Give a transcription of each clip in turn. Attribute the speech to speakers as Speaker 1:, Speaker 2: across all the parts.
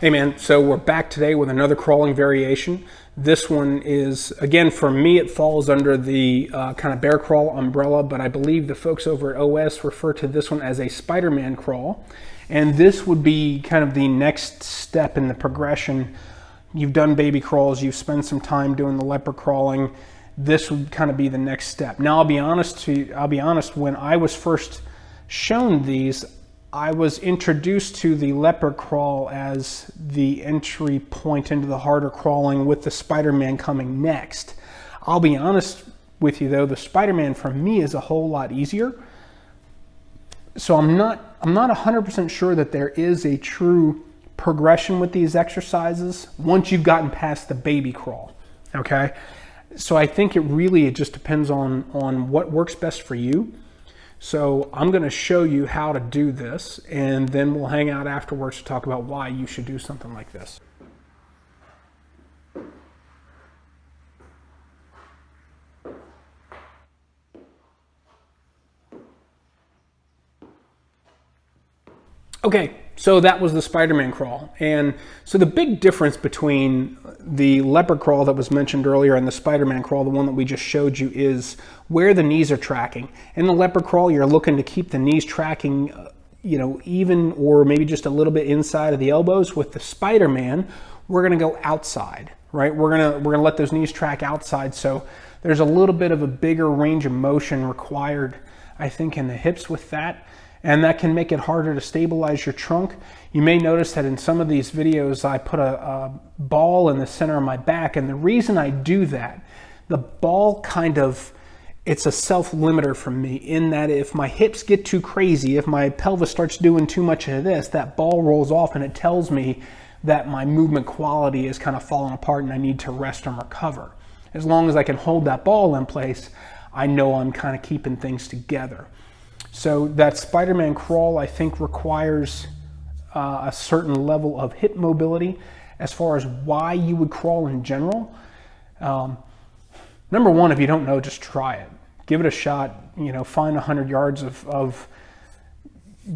Speaker 1: Hey man, so we're back today with another crawling variation. This one is, again, for me, it falls under the kind of bear crawl umbrella, but I believe the folks over at OS refer to this one as a Spiderman Crawl. And this would be kind of the next step in the progression. You've done baby crawls, you've spent some time doing the leopard crawling. This would kind of be the next step. Now, I'll be honest, when I was first shown these, I was introduced to the leopard crawl as the entry point into the harder crawling, with the Spiderman coming next. I'll be honest with you though, the Spiderman for me is a whole lot easier. So I'm not 100% sure that there is a true progression with these exercises once you've gotten past the baby crawl, okay? So I think it just depends on what works best for you. So I'm going to show you how to do this, and then we'll hang out afterwards to talk about why you should do something like this. Okay, so that was the Spiderman crawl. And so the big difference between the leopard crawl that was mentioned earlier and the Spiderman crawl, the one that we just showed you, is where the knees are tracking. In the leopard crawl, you're looking to keep the knees tracking, even or maybe just a little bit inside of the elbows. With the Spiderman, we're gonna go outside, right? We're gonna let those knees track outside. So there's a little bit of a bigger range of motion required, I think, in the hips with that. And that can make it harder to stabilize your trunk. You may notice that in some of these videos, I put a ball in the center of my back. And the reason I do that, the ball it's a self-limiter for me, in that if my hips get too crazy, if my pelvis starts doing too much of this, that ball rolls off and it tells me that my movement quality is kind of falling apart and I need to rest and recover. As long as I can hold that ball in place, I know I'm kind of keeping things together. So that Spiderman crawl, I think, requires a certain level of hip mobility. As far as why you would crawl in general, number one, if you don't know, just try it. Give it a shot. Find 100 yards of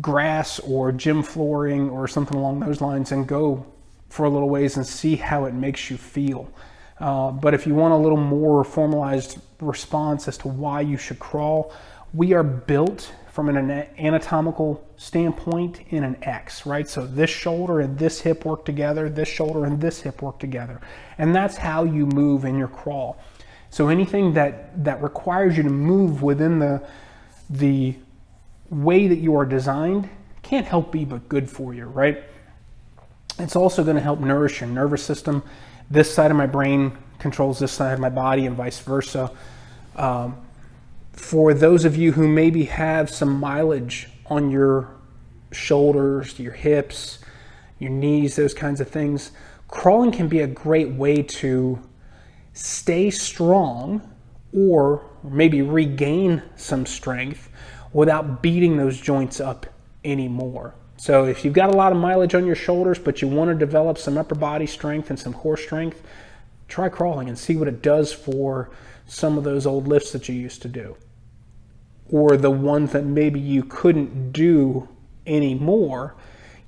Speaker 1: grass or gym flooring or something along those lines and go for a little ways and see how it makes you feel. But if you want a little more formalized response as to why you should crawl, we are built from an anatomical standpoint in an X, right? So this shoulder and this hip work together, this shoulder and this hip work together. And that's how you move in your crawl. So anything that requires you to move within the way that you are designed can't help be but good for you, right? It's also going to help nourish your nervous system. This side of my brain controls this side of my body and vice versa. For those of you who maybe have some mileage on your shoulders, your hips, your knees, those kinds of things, crawling can be a great way to stay strong or maybe regain some strength without beating those joints up anymore. So if you've got a lot of mileage on your shoulders, but you want to develop some upper body strength and some core strength, try crawling and see what it does for some of those old lifts that you used to do, or the ones that maybe you couldn't do anymore.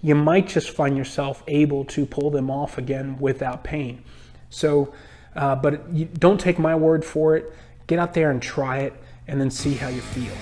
Speaker 1: You might just find yourself able to pull them off again without pain. So, but don't take my word for it. Get out there and try it, and then see how you feel.